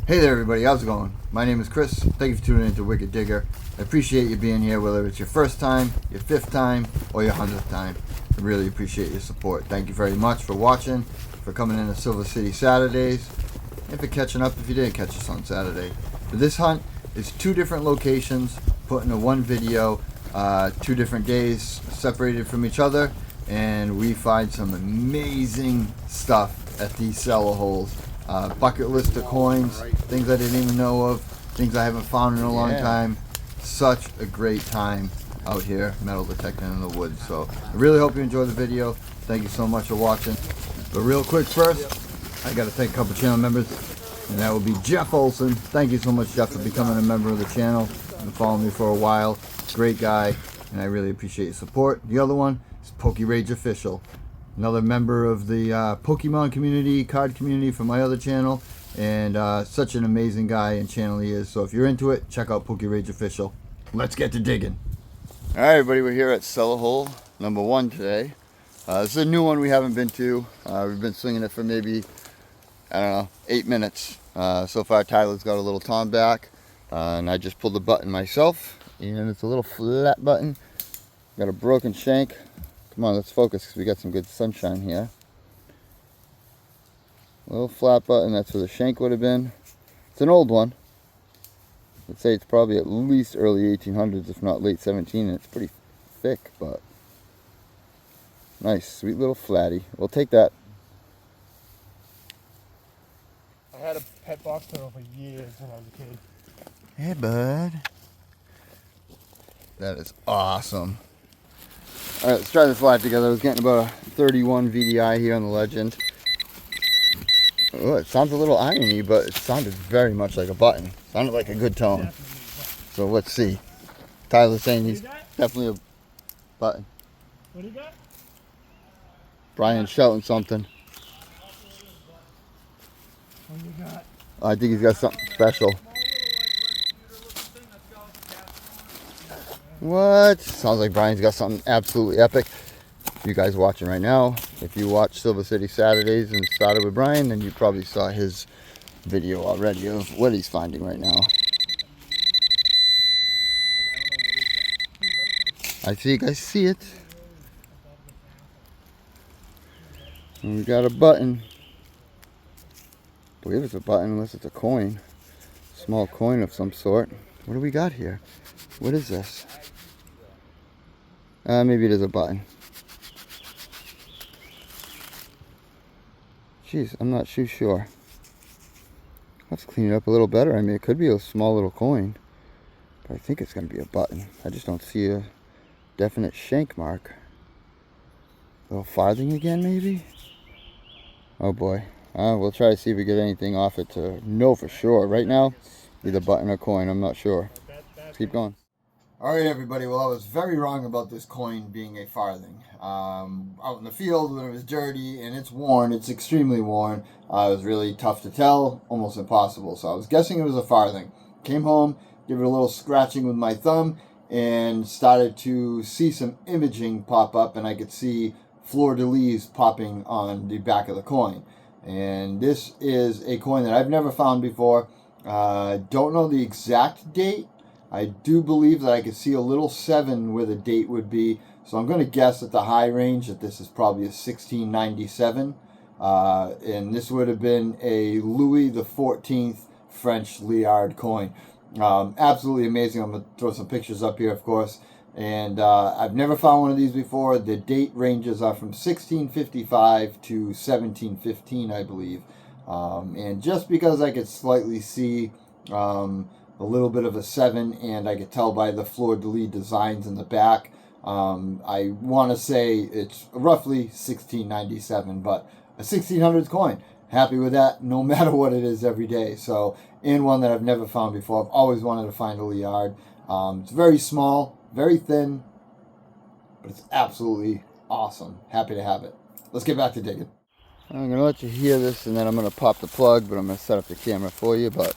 Hey there everybody, how's it going? My name is Chris. Thank you for tuning in to Wicked Digger. I appreciate you being here, whether it's your first time, your fifth time, or your 100th time. I really appreciate your support. Thank you very much for watching, for coming in to Silver City Saturdays, and for catching up if you didn't catch us on Saturday. For this hunt, it's 2 different locations put into one video, 2 different days separated from each other, and we find some amazing stuff at these cellar holes. Bucket list of coins, things I didn't even know of, things I haven't found in a long time. Such a great time out here metal detecting in the woods. So I really hope you enjoy the video. Thank you so much for watching. But real quick first, I got to thank a couple channel members, and that will be Jeff Olson. Thank you so much, Jeff, for becoming a member of the channel and following me for a while. Great guy, and I really appreciate your support. The other one is PokeRage Official, another member of the Pokemon community, card community from my other channel, and such an amazing guy and channel he is. So if you're into it, check out PokeRage Official. Let's get to digging. All right, everybody, we're here at cellar hole number 1 today. This is a new one we haven't been to. We've been swinging it for maybe, I don't know, 8 minutes. So far, Tyler's got a little tom back, and I just pulled the button myself, and it's a little flat button. Got a broken shank. Come on, let's focus because we got some good sunshine here. A little flat button, that's where the shank would have been. It's an old one. I'd say it's probably at least early 1800s, if not late 17, and it's pretty thick, but nice, sweet little flatty. We'll take that. I had a pet box turtle for years when I was a kid. Hey, bud. That is awesome. Alright, let's try this live together. I was getting about a 31 VDI here on the Legend. Oh, it sounds a little irony, but it sounded very much like a button. Sounded like a good tone. So let's see. Tyler's saying he's definitely a button. What do you got? Brian's shouting something. What do you got? I think he's got something special. What? Sounds like Brian's got something absolutely epic. You guys watching right now, if you watch Silver City Saturdays and started with Brian, then you probably saw his video already of what he's finding right now. I think I see it. And we got a button. I believe it's a button unless it's a coin. Small coin of some sort. What do we got here? What is this? Maybe it is a button. Jeez, I'm not too sure. Let's clean it up a little better. I mean, it could be a small little coin, but I think it's going to be a button. I just don't see a definite shank mark. A little farthing again, maybe? Oh boy. We'll try to see if we get anything off it to know for sure. Right now, either button or coin, I'm not sure. Let's keep going. Alright everybody, well I was very wrong about this coin being a farthing. Out in the field when it was dirty and it's worn, it's extremely worn, it was really tough to tell, almost impossible. So I was guessing it was a farthing. Came home, gave it a little scratching with my thumb, and started to see some imaging pop up, and I could see fleur-de-lis popping on the back of the coin. And this is a coin that I've never found before. Don't know the exact date. I do believe that I could see a little 7 where the date would be. So I'm going to guess at the high range that this is probably a 1697. And this would have been a Louis XIV French Liard coin. Absolutely amazing. I'm going to throw some pictures up here, of course. And I've never found one of these before. The date ranges are from 1655 to 1715, I believe. And just because I could slightly see a little bit of a 7, and I could tell by the fleur-de-lis designs in the back, I want to say it's roughly 1697, but a 1600s coin. Happy with that, no matter what it is every day. So, and one that I've never found before. I've always wanted to find a Liard. It's very small, very thin, but it's absolutely awesome. Happy to have it. Let's get back to digging. I'm going to let you hear this, and then I'm going to pop the plug, but I'm going to set up the camera for you. But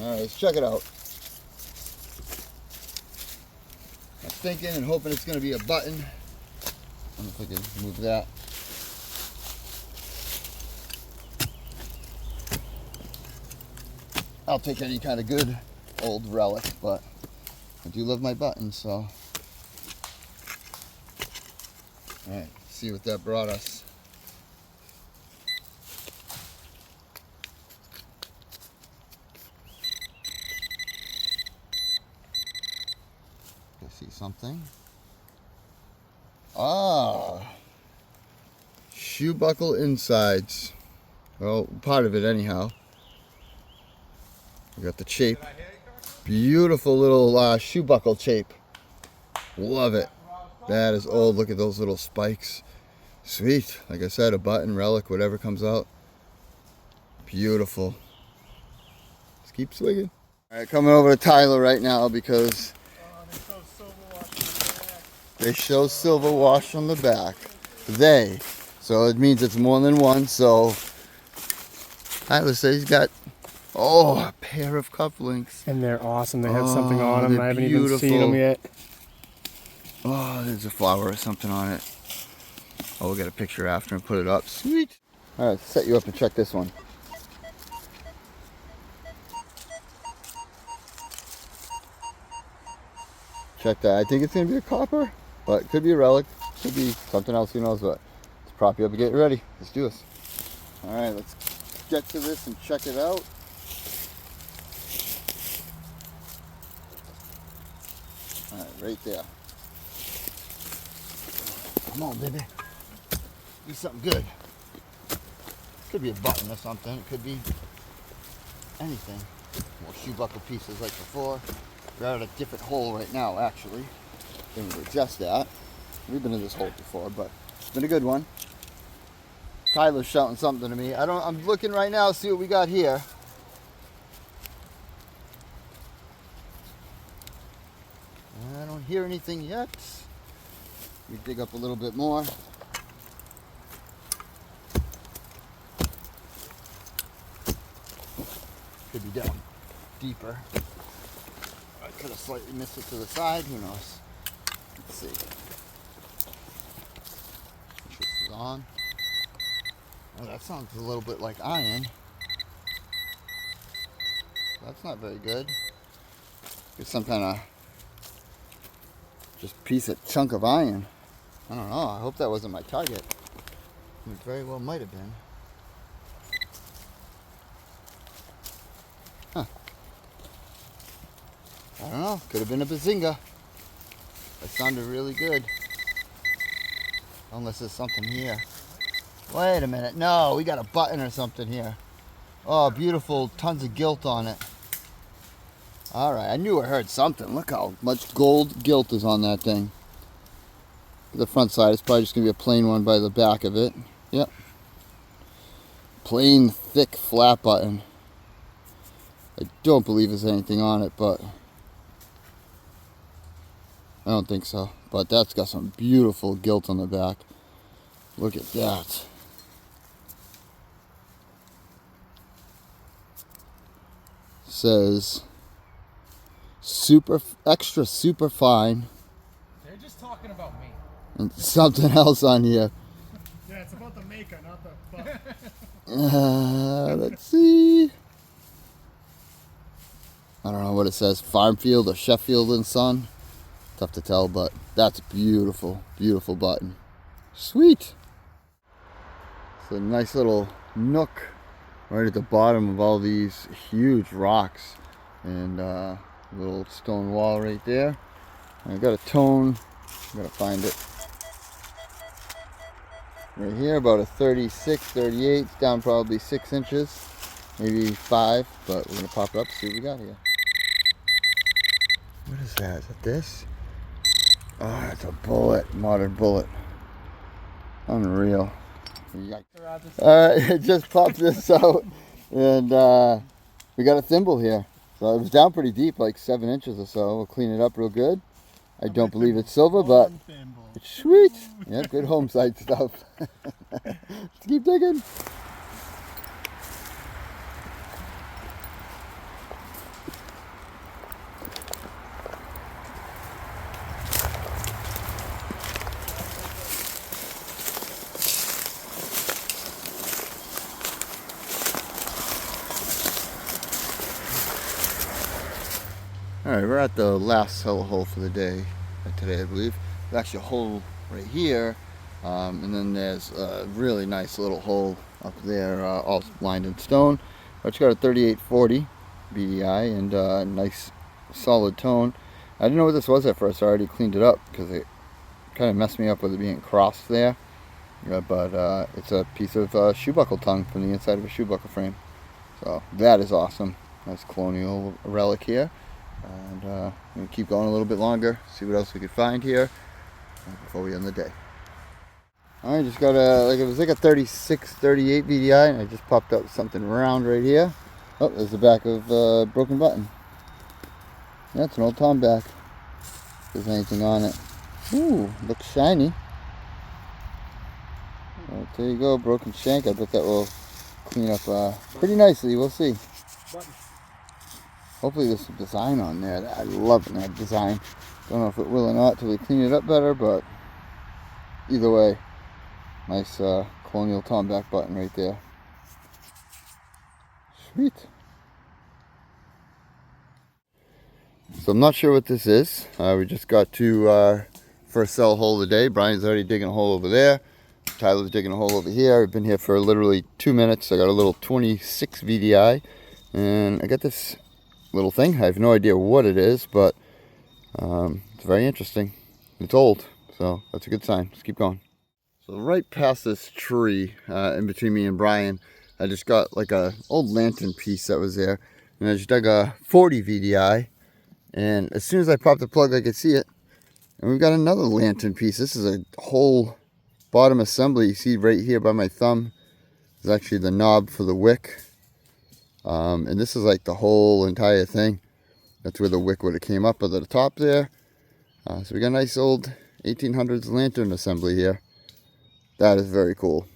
alright, let's check it out. I'm thinking and hoping it's going to be a button. I don't know if I can move that. I'll take any kind of good old relic, but I do love my buttons, so. Alright, see what that brought us. I see something. Ah, shoe buckle insides. Well, part of it anyhow. We got the shape. Beautiful little shoe buckle shape. Love it. That is old. Look at those little spikes. Sweet. Like I said, a button, relic, whatever comes out. Beautiful. Let's keep swinging. All right, coming over to Tyler right now because they show silver wash on the back. So it means it's more than one. So Tyler says he's got a pair of cufflinks. And they're awesome. They have something on them. I haven't even seen them yet. Oh, there's a flower or something on it. Oh, we'll get a picture after and put it up. Sweet. All right, set you up and check this one. Check that. I think it's going to be a copper, but it could be a relic. Could be something else, who knows what. Let's prop you up and get ready. Let's do this. All right, let's get to this and check it out. All right, right there. Come on, baby. Do something good. Could be a button or something. It could be anything. More shoe buckle pieces like before. We're at a different hole right now, actually. Didn't adjust that. We've been in this hole before, but it's been a good one. Tyler's shouting something to me. I'm looking right now to see what we got here. I don't hear anything yet. We dig up a little bit more. Could be down deeper. I could have slightly missed it to the side. Who knows? Let's see. This is on. Oh, that sounds a little bit like iron. That's not very good. It's some kind of just piece of chunk of iron. I don't know. I hope that wasn't my target. It very well might have been. Huh. I don't know. Could have been a bazinga. That sounded really good. Unless there's something here. Wait a minute. No, we got a button or something here. Oh, beautiful. Tons of gilt on it. Alright, I knew I heard something. Look how much gold gilt is on that thing. The front side is probably just going to be a plain one by the back of it. Yep. Plain, thick, flat button. I don't believe there's anything on it, but I don't think so. But that's got some beautiful gilt on the back. Look at that. Says extra super fine. They're just talking about me. And something else on here. Yeah, it's about the maker, not the butt. Let's see. I don't know what it says. Farmfield or Sheffield and Son. Tough to tell, but that's a beautiful, beautiful button. Sweet. It's a nice little nook right at the bottom of all these huge rocks. And a little stone wall right there. I got a tone. I gotta find it. Right here, about a 36, 38. It's down probably 6 inches. Maybe 5, but we're gonna pop it up, see what we got here. What is that? Is that this? Oh, it's a bullet, modern bullet. Unreal. Alright, just popped this out, and we got a thimble here. So it was down pretty deep, like 7 inches or so. We'll clean it up real good. I don't believe it's silver, but it's sweet. Yeah, good home side stuff. Let's keep digging. Alright, we're at the last cellar hole for the day, today I believe. There's actually a hole right here, and then there's a really nice little hole up there, all lined in stone. It's got a 3840 BDI and a nice solid tone. I didn't know what this was at first. I already cleaned it up because it kind of messed me up with it being crossed there. But it's a piece of shoe buckle tongue from the inside of a shoe buckle frame. So that is awesome. Nice colonial relic here. And I'm going to keep going a little bit longer, see what else we could find here before we end the day. Alright, just got it was like a 36, 38 VDI, and I just popped up something round right here. Oh, there's the back of a broken button. Yeah, it's an old Tom back. If there's anything on it. Ooh, looks shiny. Right, there you go, broken shank. I bet that will clean up pretty nicely. We'll see. Hopefully there's some design on there. I love that design. Don't know if it will or not till we clean it up better, but either way, nice colonial Tom back button right there. Sweet. So I'm not sure what this is. We just got to our first cell hole of the day. Brian's already digging a hole over there. Tyler's digging a hole over here. I've been here for literally 2 minutes. I got a little 26 VDI, and I got this little thing. I have no idea what it is, but it's very interesting. It's old, so that's a good sign. Let's keep going. So right past this tree, in between me and Brian, I just got like a old lantern piece that was there, and I just dug a 40 VDI, and as soon as I popped the plug, I could see it, and we've got another lantern piece. This is a whole bottom assembly. You see right here by my thumb is actually the knob for the wick. And this is like the whole entire thing. That's where the wick would have came up at the top there. So we got a nice old 1800s lantern assembly here. That is very cool.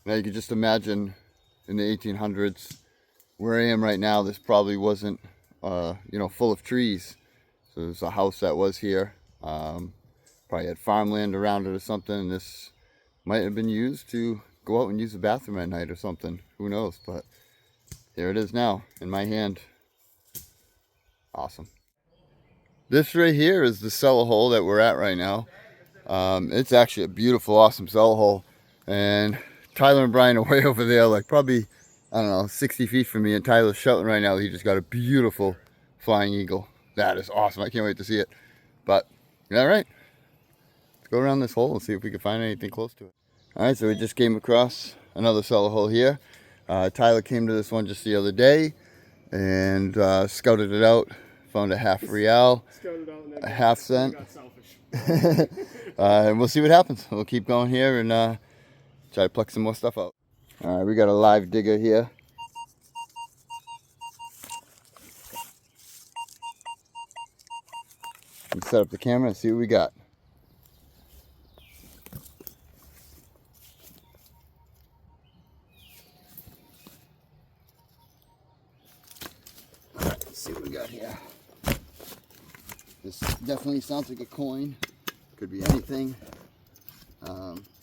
Now you can just imagine in the 1800s where I am right now, this probably wasn't full of trees. So there's a house that was here. Probably had farmland around it or something. And this might have been used to go out and use the bathroom at night or something. Who knows? But here it is now in my hand. Awesome. This right here is the cellar hole that we're at right now. It's actually a beautiful, awesome cellar hole. And Tyler and Brian are way over there, like probably, I don't know, 60 feet from me. And Tyler's shouting right now. He just got a beautiful flying eagle. That is awesome. I can't wait to see it. But, all right. Let's go around this hole and see if we can find anything close to it. Alright, so we just came across another cellar hole here. Tyler came to this one just the other day and scouted it out. Found a half real, a half cent. And we'll see what happens. We'll keep going here and try to pluck some more stuff out. Alright, we got a live digger here. Let's set up the camera and see what we got. Let's see what we got here. This definitely sounds like a coin. Could be anything.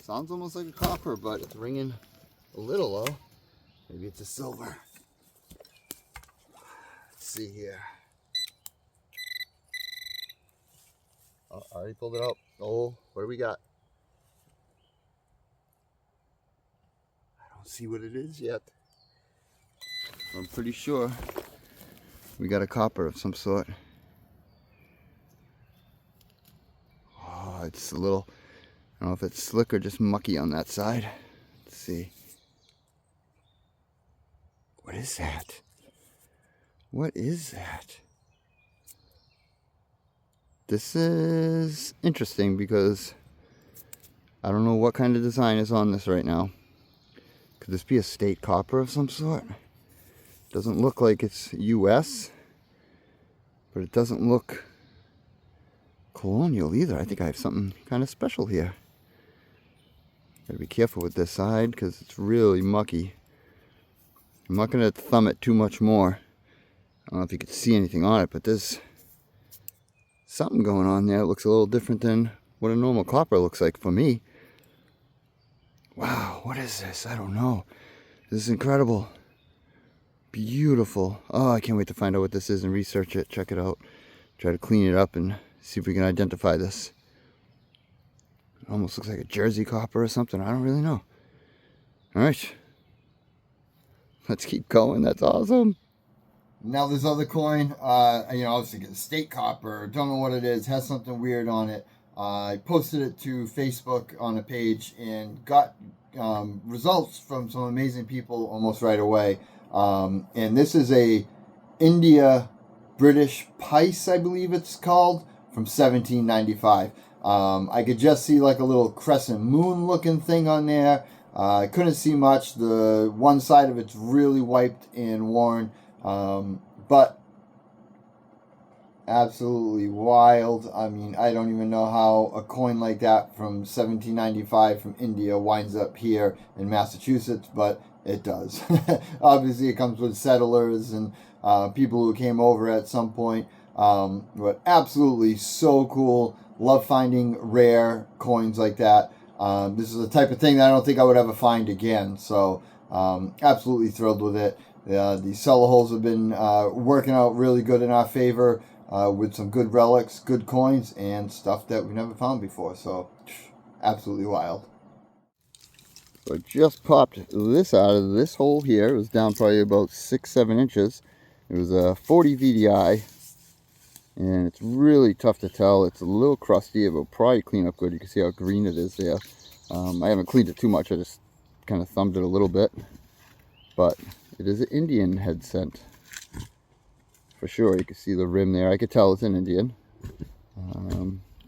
Sounds almost like a copper, but it's ringing a little low. Maybe it's a silver. Let's see here. Oh, I already pulled it out. Oh, what do we got? I don't see what it is yet. I'm pretty sure we got a copper of some sort. Oh, it's a little, I don't know if it's slick or just mucky on that side. Let's see. What is that? What is that? This is interesting because I don't know what kind of design is on this right now. Could this be a state copper of some sort? Doesn't look like it's US, but it doesn't look colonial either. I think I have something kind of special here. Gotta be careful with this side because it's really mucky. I'm not gonna thumb it too much more. I don't know if you can see anything on it, but there's something going on there. It looks a little different than what a normal copper looks like for me. Wow, what is this? I don't know. This is incredible. beautiful. Oh, I can't wait to find out what this is and research it, check it out. Try to clean it up and see if we can identify this. It almost looks like a Jersey copper or something. I don't really know. All right. Let's keep going. That's awesome. Now this other coin, you know, I was thinking state copper. Don't know what it is. Has something weird on it. I posted it to Facebook on a page and got results from some amazing people almost right away. And this is a India British pice, I believe it's called, from 1795. I could just see like a little crescent moon looking thing on there. I couldn't see much. The one side of it's really wiped and worn, but absolutely wild. I mean, I don't even know how a coin like that from 1795 from India winds up here in Massachusetts, but it does. Obviously, it comes with settlers and people who came over at some point. But absolutely so cool. Love finding rare coins like that. This is the type of thing that I don't think I would ever find again. So absolutely thrilled with it. The cellar holes have been working out really good in our favor with some good relics, good coins, and stuff that we never found before. So absolutely wild. So I just popped this out of this hole here. It was down probably about 6-7 inches. It was a 40 VDI, and it's really tough to tell. It's a little crusty. It will probably clean up good. You can see how green it is there. I haven't cleaned it too much. I just kind of thumbed it a little bit, but it is an Indian head cent for sure. You can see the rim there. I could tell it's an Indian.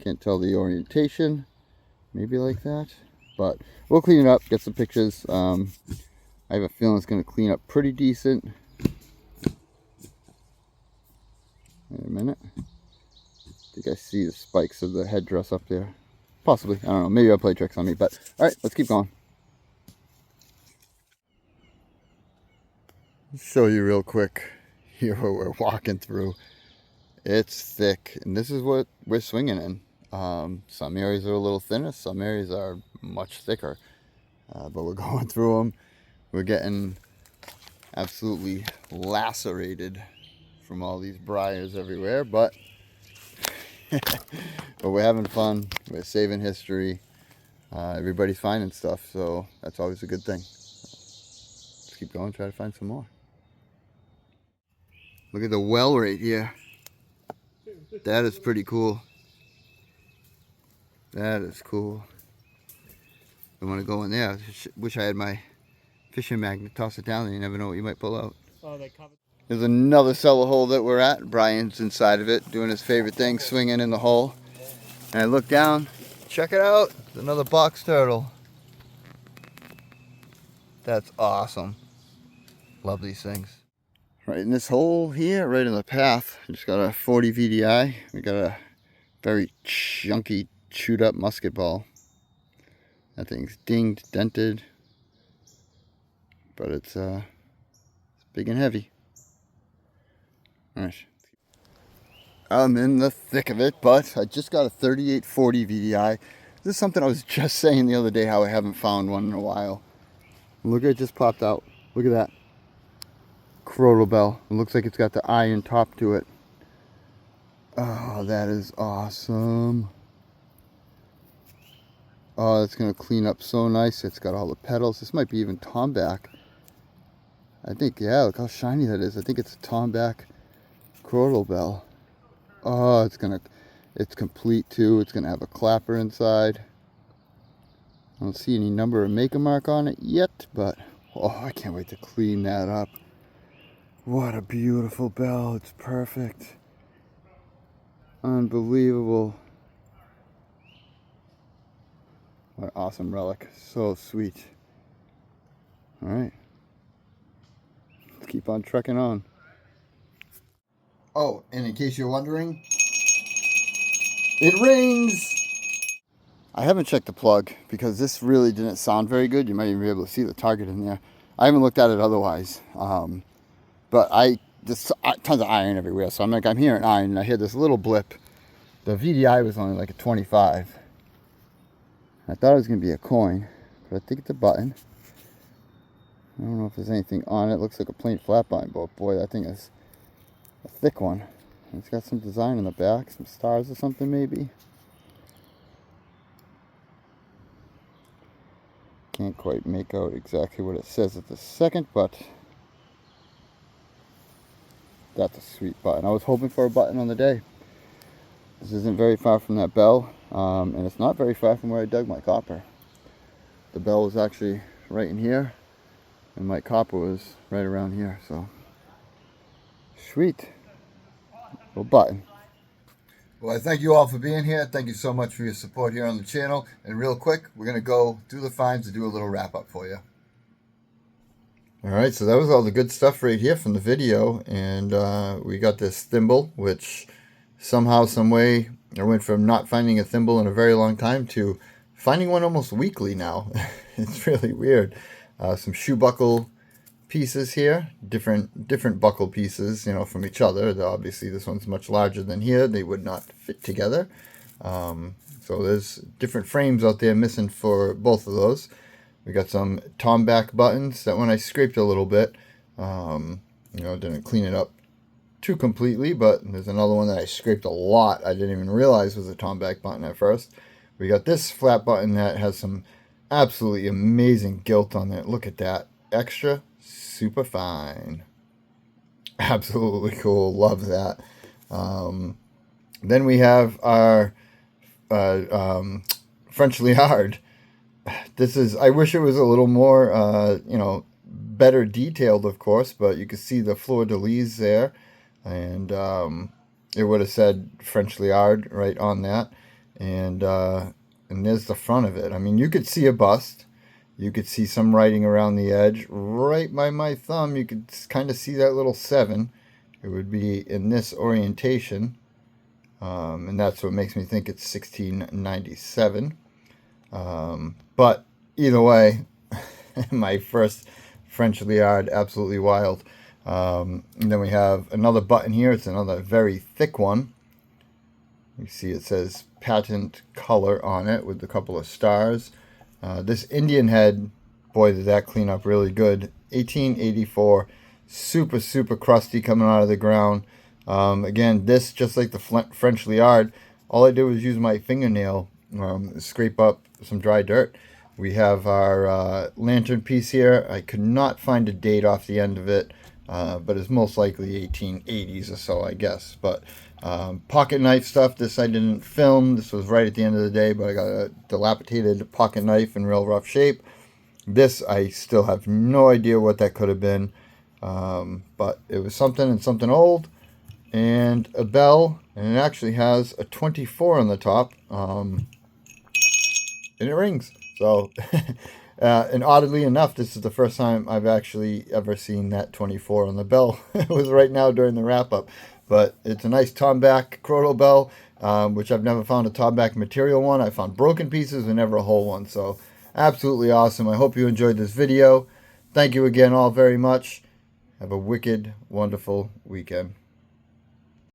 Can't tell the orientation, maybe like that, but we'll clean it up, get some pictures. I have a feeling it's going to clean up pretty decent. Wait a minute. I think I see the spikes of the headdress up there. Possibly. I don't know. Maybe I'll play tricks on me, but all right, let's keep going. Show you real quick here what we're walking through. It's thick, and this is what we're swinging in. Some areas are a little thinner, some areas are much thicker, but we're going through them. We're getting absolutely lacerated from all these briars everywhere, but but we're having fun. We're saving history. Everybody's finding stuff, so that's always a good thing. Let's keep going, try to find some more. Look at the well right here. That is pretty cool. That is cool. I want to go in there. I wish I had my fishing magnet. Toss it down there. You never know what you might pull out. Oh, they covered. There's another cellar hole that we're at. Brian's inside of it, doing his favorite thing, swinging in the hole. And I look down. Check it out. There's another box turtle. That's awesome. Love these things. Right in this hole here, right in the path, just got a 40 VDI. We got a very chunky, chewed up musket ball. That thing's dinged, dented, but it's big and heavy. All right. I'm in the thick of it, but I just got a 3840 VDI. This is something I was just saying the other day, how I haven't found one in a while. Look, it just popped out. Look at that. Crotal bell. It looks like it's got the iron top to it. Oh, that is awesome. Oh, that's going to clean up so nice. It's got all the petals. This might be even tomback. I think, yeah, look how shiny that is. I think it's a tomback crotal bell. Oh, it's complete too. It's going to have a clapper inside. I don't see any number or maker mark on it yet, but oh, I can't wait to clean that up. What a beautiful bell. It's perfect. Unbelievable. What an awesome relic. So sweet. Alright. Let's keep on trekking on. Oh, and in case you're wondering, it rings! I haven't checked the plug because this really didn't sound very good. You might even be able to see the target in there. I haven't looked at it otherwise. But there's tons of iron everywhere. So I'm hearing iron, and I hear this little blip. The VDI was only like a 25. I thought it was going to be a coin, but I think it's a button. I don't know if there's anything on it. Looks like a plain flat button, but boy, that thing is a thick one. And it's got some design in the back, some stars or something maybe. Can't quite make out exactly what it says at the second, but that's a sweet button. I was hoping for a button on the day. This isn't very far from that bell, and it's not very far from where I dug my copper. The bell was actually right in here, and my copper was right around here, so sweet little button. Well, I thank you all for being here. Thank you so much for your support here on the channel. And real quick, we're going to go do the finds and do a little wrap up for you. All right, so that was all the good stuff right here from the video. And we got this thimble, which somehow, some way, I went from not finding a thimble in a very long time to finding one almost weekly now. It's really weird. Some shoe buckle pieces here, different buckle pieces, you know, from each other. Obviously this one's much larger than here. They would not fit together. So there's different frames out there missing for both of those. We got some tomback buttons that when I scraped a little bit, you know, didn't clean it up too completely, but there's another one that I scraped a lot. I didn't even realize was a tomback button at first. We got this flat button that has some absolutely amazing gilt on it. Look at that. Extra super fine. Absolutely cool. Love that. Then we have our French Liard. This is, I wish it was a little more, you know, better detailed, of course, but you can see the fleur-de-lis there, and it would have said French Liard right on that, and there's the front of it. I mean, you could see a bust. You could see some writing around the edge. Right by my thumb, you could kind of see that little 7. It would be in this orientation. And that's what makes me think it's 1697. But either way, my first French Liard, absolutely wild. And then we have another button here. It's another very thick one. You see it says patent color on it with a couple of stars. This Indian head, boy, did that clean up really good. 1884, super, super crusty coming out of the ground. Again, this, just like the French Liard, all I did was use my fingernail, scrape up some dry dirt. We have our lantern piece here. I could not find a date off the end of it, but it's most likely 1880s or so, I guess. But pocket knife stuff, this I didn't film. This was right at the end of the day, but I got a dilapidated pocket knife in real rough shape. This, I still have no idea what that could have been, but it was something, and something old, and a bell, and it actually has a 24 on the top, and it rings. So, and oddly enough, this is the first time I've actually ever seen that 24 on the bell. It was right now during the wrap-up. But it's a nice tomback chrono bell, which I've never found a tomback material one. I found broken pieces and never a whole one. So absolutely awesome. I hope you enjoyed this video. Thank you again all very much. Have a wicked, wonderful weekend.